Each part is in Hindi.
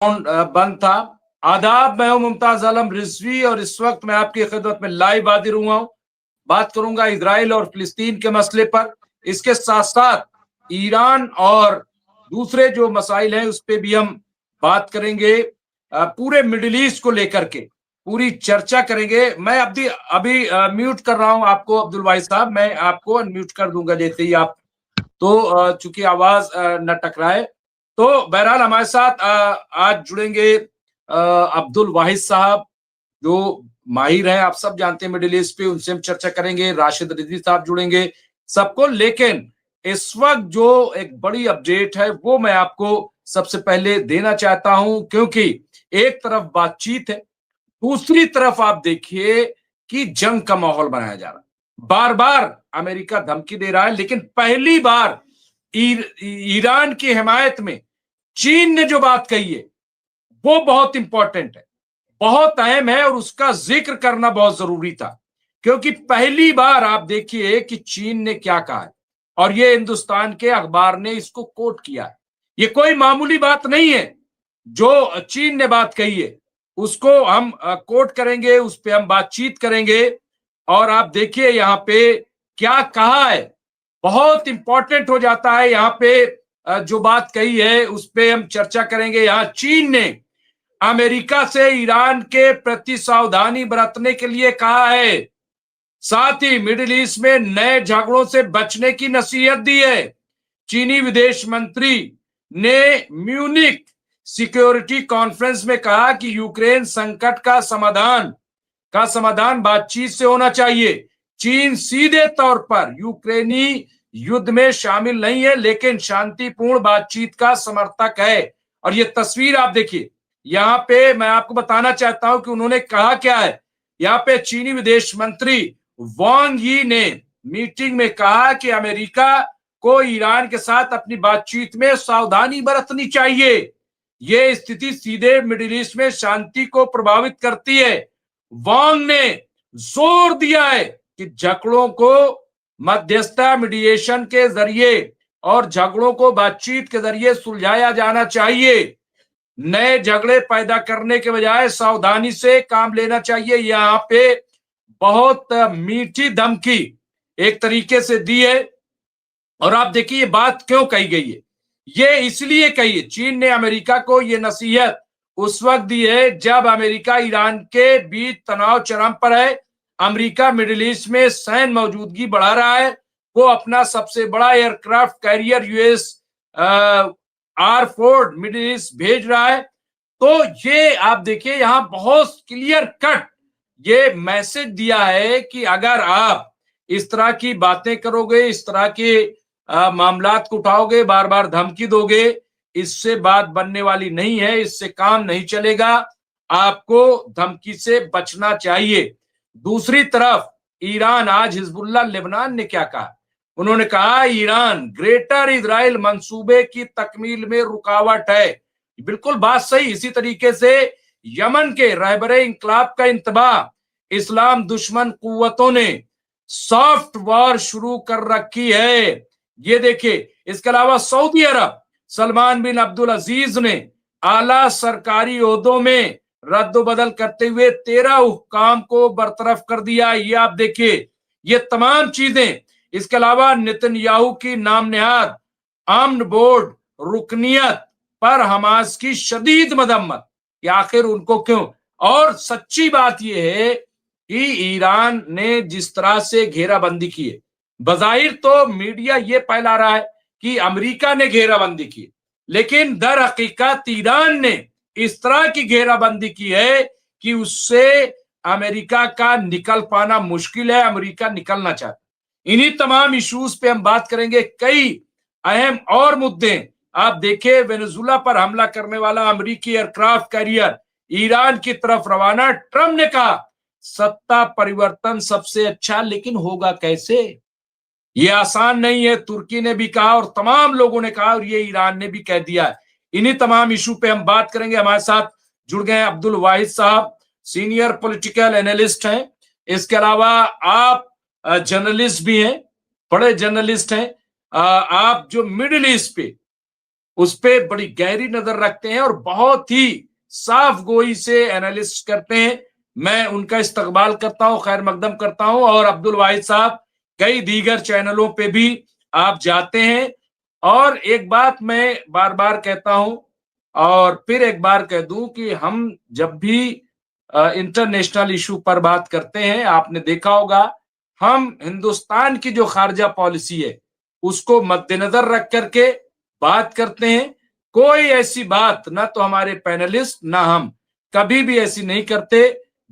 बंद था। आदाब, मैं हूं मुमताज आलम रिजवी और इस वक्त मैं आपकी खिदमत में लाइव हाजिर हुआ हूं। बात करूंगा इजराइल और फिलिस्तीन के मसले पर। इसके साथ साथ ईरान और दूसरे जो मसाइल हैं उस पर भी हम बात करेंगे। पूरे मिडिल ईस्ट को लेकर के पूरी चर्चा करेंगे। मैं अभी अभी म्यूट कर रहा हूं आपको अब्दुल वाहिद साहब, मैं आपको अनम्यूट कर दूंगा जैसे ही आप, तो चूंकि आवाज न टकराए। तो बहरहाल हमारे साथ आज जुड़ेंगे अब्दुल वाहिद साहब, जो माहिर हैं, आप सब जानते हैं मिडिल ईस्ट पे, उनसे हम चर्चा करेंगे। राशिद रिजवी साहब जुड़ेंगे सबको। लेकिन इस वक्त जो एक बड़ी अपडेट है वो मैं आपको सबसे पहले देना चाहता हूं, क्योंकि एक तरफ बातचीत है, दूसरी तरफ आप देखिए कि जंग का माहौल बनाया जा रहा है। बार बार अमेरिका धमकी दे रहा है, लेकिन पहली बार ईरान की हिमायत में चीन ने जो बात कही है वो बहुत इंपॉर्टेंट है, बहुत अहम है और उसका जिक्र करना बहुत जरूरी था। क्योंकि पहली बार आप देखिए कि चीन ने क्या कहा है और ये हिंदुस्तान के अखबार ने इसको कोट किया है। ये कोई मामूली बात नहीं है जो चीन ने बात कही है, उसको हम कोट करेंगे, उस पर हम बातचीत करेंगे। और आप देखिए यहाँ पे क्या कहा है, बहुत इंपॉर्टेंट हो जाता है। यहाँ पे जो बात कही है उस पे हम चर्चा करेंगे। यहाँ चीन ने अमेरिका से ईरान के प्रति सावधानी बरतने के लिए कहा है, साथ ही मिडिल ईस्ट में नए झगड़ों से बचने की नसीहत दी है। चीनी विदेश मंत्री ने म्यूनिक सिक्योरिटी कॉन्फ्रेंस में कहा कि यूक्रेन संकट का समाधान बातचीत से होना चाहिए। चीन सीधे तौर पर यूक्रेनी युद्ध में शामिल नहीं है, लेकिन शांतिपूर्ण बातचीत का समर्थक है। और ये तस्वीर आप देखिए, यहाँ पे मैं आपको बताना चाहता हूं कि उन्होंने कहा क्या है। यहाँ पे चीनी विदेश मंत्री वांग यी ने मीटिंग में कहा कि अमेरिका को ईरान के साथ अपनी बातचीत में सावधानी बरतनी चाहिए। ये स्थिति सीधे मिडिल ईस्ट में शांति को प्रभावित करती है। वांग ने जोर दिया है कि झगड़ों को मध्यस्थता मीडिएशन के जरिए और झगड़ों को बातचीत के जरिए सुलझाया जाना चाहिए। नए झगड़े पैदा करने के बजाय सावधानी से काम लेना चाहिए। यहाँ पे बहुत मीठी धमकी एक तरीके से दी है। और आप देखिए ये बात क्यों कही गई है, ये इसलिए कही है, चीन ने अमेरिका को ये नसीहत उस वक्त दी है जब अमेरिका ईरान के बीच तनाव चरम पर है। अमेरिका मिडिल ईस्ट में सैन्य मौजूदगी बढ़ा रहा है। वो अपना सबसे बड़ा aircraft carrier US R4 middle east भेज रहा है। तो ये आप देखिए यहां बहुत क्लियर कट ये मैसेज दिया है कि अगर आप इस तरह की बातें करोगे, इस तरह के मामलात को उठाओगे, बार बार धमकी दोगे, इससे बात बनने वाली नहीं है, इससे काम नहीं चलेगा। आपको धमकी से बचना चाहिए। दूसरी तरफ ईरान, आज हिजबुल्लाह लेबनान ने क्या कहा, उन्होंने कहा ईरान ग्रेटर इजराइल मंसूबे की तकमील में रुकावट है। बिल्कुल बात सही। इसी तरीके से यमन के रहबरे इंकलाब का इंतबाह इस्लाम दुश्मन कुव्वतों ने सॉफ्ट वॉर शुरू कर रखी है। ये देखिए, इसके अलावा सऊदी अरब सलमान बिन अब्दुल अजीज ने आला सरकारी ओहदों में रद्दबदल करते हुए 13 हुक्काम को बरतरफ कर दिया। ये आप देखिए, ये तमाम चीजें। इसके अलावा नेतन्याहू की नाम नेहाद आमन बोर्ड रुकनियत पर हमास की शदीद मदम्मत कि आखिर उनको क्यों। और सच्ची बात यह है कि ईरान ने जिस तरह से घेराबंदी की है, बजाहिर तो मीडिया ये फैला रहा है कि अमेरिका ने घेराबंदी की, लेकिन दर हकीकत ईरान ने इस तरह की घेराबंदी की है कि उससे अमेरिका का निकल पाना मुश्किल है। अमेरिका निकलना चाहता। इन्हीं तमाम इश्यूज पे हम बात करेंगे। कई अहम और मुद्दे आप देखें, वेनेजुला पर हमला करने वाला अमेरिकी एयरक्राफ्ट कैरियर ईरान की तरफ रवाना। ट्रंप ने कहा सत्ता परिवर्तन सबसे अच्छा, लेकिन होगा कैसे, ये आसान नहीं है। तुर्की ने भी कहा और तमाम लोगों ने कहा और ये ईरान ने भी कह दिया है। इन्हीं तमाम इशू पे हम बात करेंगे। हमारे साथ जुड़ गए अब्दुल वाहिद साहब, सीनियर पॉलिटिकल एनालिस्ट हैं। इसके अलावा आप जर्नलिस्ट भी हैं, बड़े जर्नलिस्ट हैं। आप जो मिडिल ईस्ट पे उस पर बड़ी गहरी नजर रखते हैं और बहुत ही साफ गोई से एनालिस्ट करते हैं। मैं उनका इस्तकबाल करता हूं, खैर मकदम करता हूं। और अब्दुल वाहिद साहब, कई दीगर चैनलों पे भी आप जाते हैं। और एक बात मैं बार बार कहता हूं और फिर एक बार कह दूं कि हम जब भी इंटरनेशनल इशू पर बात करते हैं, आपने देखा होगा हम हिंदुस्तान की जो खारजा पॉलिसी है उसको मद्देनजर रख करके बात करते हैं। कोई ऐसी बात ना तो हमारे पैनलिस्ट ना हम कभी भी ऐसी नहीं करते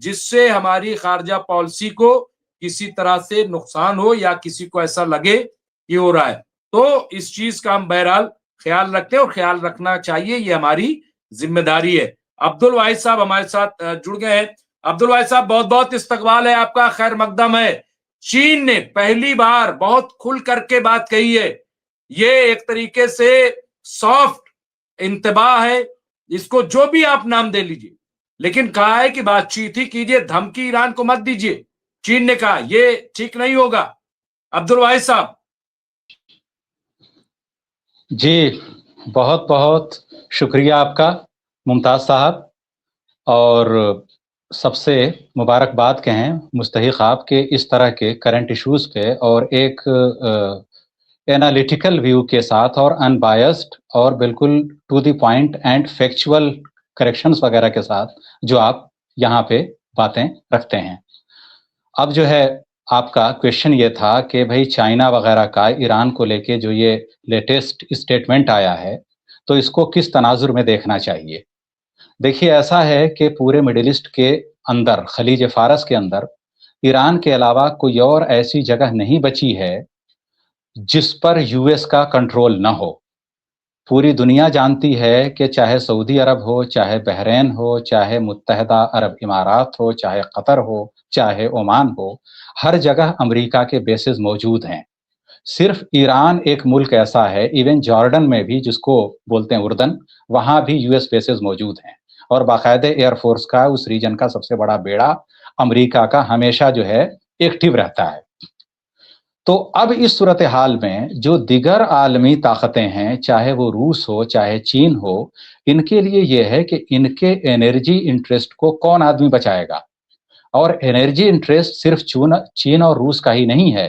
जिससे हमारी खारजा पॉलिसी को किसी तरह से नुकसान हो या किसी को ऐसा लगे कि हो रहा है। तो इस चीज का हम बहरहाल ख्याल रखते हैं और ख्याल रखना चाहिए, ये हमारी जिम्मेदारी है। अब्दुल वाहिद साहब हमारे साथ जुड़ गए हैं। अब्दुल वाहिद साहब, बहुत बहुत इस्तकबाल है आपका, खैर मकदम है। चीन ने पहली बार बहुत खुल करके बात कही है। ये एक तरीके से सॉफ्ट इंतबाह है, इसको जो भी आप नाम दे लीजिए, लेकिन कहा है कि बातचीत ही कीजिए, धमकी ईरान को मत दीजिए। चीन ने कहा ये ठीक नहीं होगा। अब्दुल वाहिद साहब। जी, बहुत बहुत शुक्रिया आपका मुमताज साहब, और सबसे मुबारकबाद कहें मुस्तहिक आपके इस तरह के करंट इश्यूज पे और एक एनालिटिकल व्यू के साथ और अनबायस्ड और बिल्कुल to the point and factual corrections वगैरह के साथ जो आप यहाँ पे बातें रखते हैं। अब जो है आपका क्वेश्चन ये था कि भाई चाइना वगैरह का ईरान को लेके जो ये लेटेस्ट स्टेटमेंट आया है, तो इसको किस तनाजुर में देखना चाहिए। देखिए, ऐसा है कि पूरे मिडिल ईस्ट के अंदर, खलीज फारस के अंदर, ईरान के अलावा कोई और ऐसी जगह नहीं बची है जिस पर यूएस का कंट्रोल न हो। पूरी दुनिया जानती है कि चाहे सऊदी अरब हो, चाहे बहरीन हो, चाहे मुत्तहदा अरब इमारात हो, चाहे कतर हो, चाहे ओमान हो, हर जगह अमेरिका के बेसेस मौजूद हैं। सिर्फ ईरान एक मुल्क ऐसा है, इवन जॉर्डन में भी, जिसको बोलते हैं उर्दन, वहां भी यूएस बेसेस मौजूद हैं और बाकायदे एयरफोर्स का उस रीजन का सबसे बड़ा बेड़ा अमेरिका का हमेशा जो है एक्टिव रहता है। तो अब इस सूरत हाल में जो दिगर आलमी ताकतें हैं, चाहे वो रूस हो, चाहे चीन हो, इनके लिए यह है कि इनके एनर्जी इंटरेस्ट को कौन आदमी बचाएगा। और एनर्जी इंटरेस्ट सिर्फ चीन और रूस का ही नहीं है।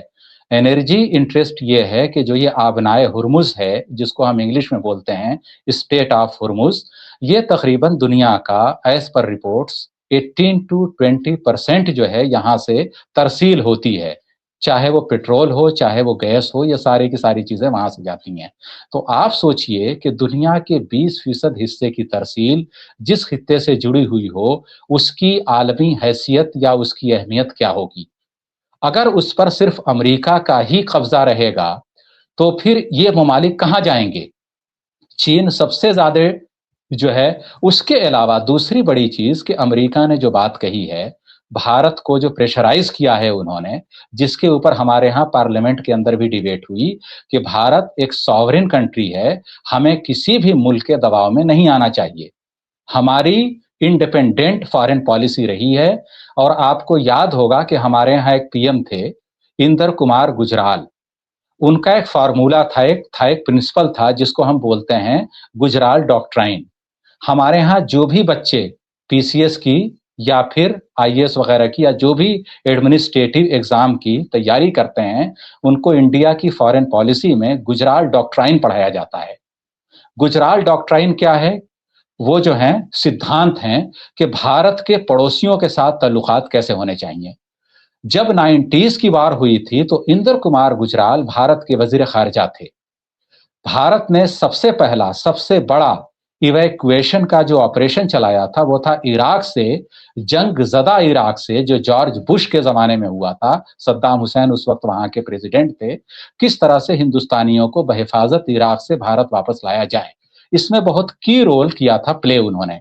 एनर्जी इंटरेस्ट ये है कि जो ये आबनाए हुर्मुज है, जिसको हम इंग्लिश में बोलते हैं स्टेट ऑफ हुर्मुज, ये तकरीबन दुनिया का एज पर रिपोर्ट्स 18 to 20% जो है यहाँ से तरसील होती है। चाहे वो पेट्रोल हो, चाहे वो गैस हो, ये सारी की सारी चीजें वहां से जाती हैं। तो आप सोचिए कि दुनिया के 20% हिस्से की तरसील जिस खित्ते से जुड़ी हुई हो, उसकी आलमी हैसियत या उसकी अहमियत क्या होगी। अगर उस पर सिर्फ अमेरिका का ही कब्जा रहेगा तो फिर ये ममालिक कहाँ जाएंगे। चीन सबसे ज्यादा जो है। उसके अलावा दूसरी बड़ी चीज कि अमेरिका ने जो बात कही है, भारत को जो प्रेशराइज किया है उन्होंने, जिसके ऊपर हमारे यहाँ पार्लियामेंट के अंदर भी डिबेट हुई कि भारत एक सॉवरेन कंट्री है, हमें किसी भी मुल्क के दबाव में नहीं आना चाहिए, हमारी इंडिपेंडेंट फॉरेन पॉलिसी रही है। और आपको याद होगा कि हमारे यहाँ एक पीएम थे, इंदर कुमार गुजराल, उनका एक फार्मूला था, एक प्रिंसिपल था, जिसको हम बोलते हैं गुजराल डॉक्ट्राइन। हमारे यहाँ जो भी बच्चे पीसीएस की या फिर आईएएस वगैरह की या जो भी एडमिनिस्ट्रेटिव एग्जाम की तैयारी करते हैं, उनको इंडिया की फॉरेन पॉलिसी में गुजराल डॉक्ट्राइन पढ़ाया जाता है। गुजराल डॉक्ट्राइन क्या है? वो जो है सिद्धांत हैं कि भारत के पड़ोसियों के साथ ताल्लुकात कैसे होने चाहिए। जब 90s की वार हुई थी तो इंदर कुमार गुजराल भारत के वजीर खारजा थे। भारत ने सबसे पहला, सबसे बड़ा इवैक्यूएशन का जो ऑपरेशन चलाया था वो था इराक से, जंग ज़दा इराक से, जो जॉर्ज बुश के जमाने में हुआ था। सद्दाम हुसैन उस वक्त वहां के प्रेसिडेंट थे। किस तरह से हिंदुस्तानियों को बहिफाजत इराक से भारत वापस लाया जाए, इसमें बहुत की रोल किया था प्ले उन्होंने।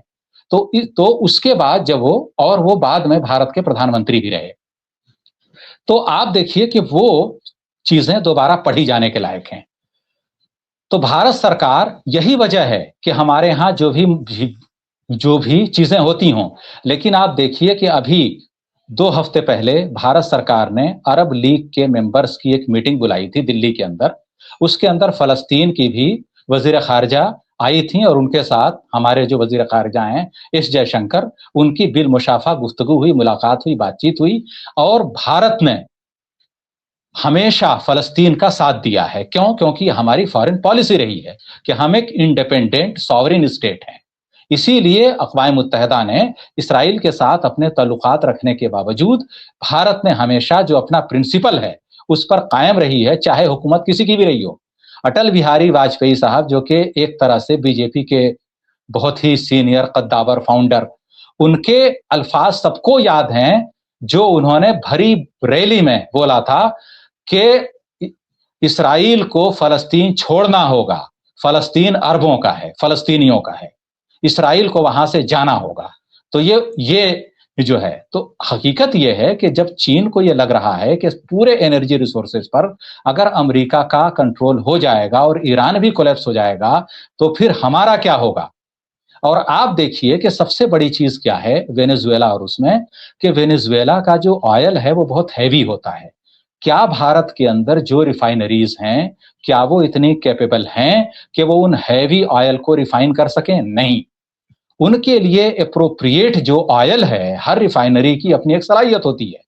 तो उसके बाद जब वो बाद में भारत के प्रधानमंत्री भी रहे। तो आप देखिए कि वो चीजें दोबारा पढ़ी जाने के लायक हैं। तो भारत सरकार, यही वजह है कि हमारे यहाँ जो भी चीजें होती हों, लेकिन आप देखिए कि अभी 2 हफ्ते पहले भारत सरकार ने अरब लीग के मेंबर्स की एक मीटिंग बुलाई थी दिल्ली के अंदर। उसके अंदर फलस्तीन की भी वजीर खारजा आई थी और उनके साथ हमारे जो वजीर खारजा हैं एस जयशंकर, उनकी बिल मुशाफा गुफ्तगू हुई, मुलाकात हुई, बातचीत हुई। और भारत ने हमेशा फलस्तीन का साथ दिया है। क्यों? क्योंकि हमारी फॉरेन पॉलिसी रही है कि हम एक इंडिपेंडेंट सॉवरेन स्टेट हैं। इसीलिए अक़वाम मुत्तहिदा ने इसराइल के साथ अपने ताल्लुकात रखने के बावजूद भारत ने हमेशा जो अपना प्रिंसिपल है उस पर कायम रही है, चाहे हुकूमत किसी की भी रही हो। अटल बिहारी वाजपेयी साहब, जो कि एक तरह से बीजेपी के बहुत ही सीनियर कद्दावर फाउंडर, उनके अल्फाज सबको याद हैं जो उन्होंने भरी रैली में बोला था कि इसराइल को फलस्तीन छोड़ना होगा, फलस्तीन अरबों का है, फलस्तीनियों का है, इसराइल को वहां से जाना होगा। तो ये जो है, तो हकीकत ये है कि जब चीन को ये लग रहा है कि पूरे एनर्जी रिसोर्सेज पर अगर अमेरिका का कंट्रोल हो जाएगा और ईरान भी कोलैप्स हो जाएगा, तो फिर हमारा क्या होगा। और आप देखिए कि सबसे बड़ी चीज क्या है वेनेजुएला और उसमें, कि वेनेजुएला का जो ऑयल है वो बहुत हैवी होता है। क्या भारत के अंदर जो रिफाइनरीज हैं, क्या वो इतनी कैपेबल हैं कि वो उन हैवी ऑयल को रिफाइन कर सकें? नहीं। उनके लिए एप्रोप्रिएट जो ऑयल है, हर रिफाइनरी की अपनी एक सलाहियत होती है।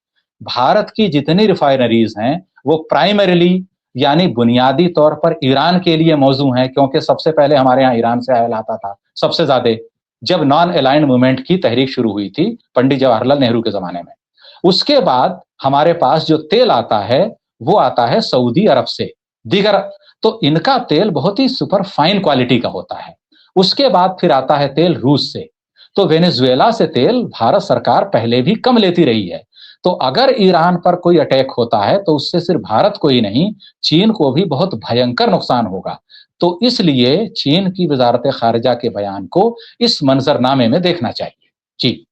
भारत की जितनी रिफाइनरीज हैं वो प्राइमरीली यानी बुनियादी तौर पर ईरान के लिए मौजू हैं, क्योंकि सबसे पहले हमारे यहाँ ईरान से ऑयल आता था सबसे ज्यादा, जब नॉन अलाइंड मूवमेंट की तहरीक शुरू हुई थी पंडित जवाहरलाल नेहरू के जमाने में। उसके बाद हमारे पास जो तेल आता है वो आता है सऊदी अरब से, दीगर, तो इनका तेल बहुत ही सुपर फाइन क्वालिटी का होता है। उसके बाद फिर आता है तेल रूस से। तो वेनेजुएला से तेल भारत सरकार पहले भी कम लेती रही है। तो अगर ईरान पर कोई अटैक होता है तो उससे सिर्फ भारत को ही नहीं, चीन को भी बहुत भयंकर नुकसान होगा। तो इसलिए चीन की वजारत खारिजा के बयान को इस मंजरनामे में देखना चाहिए। जी।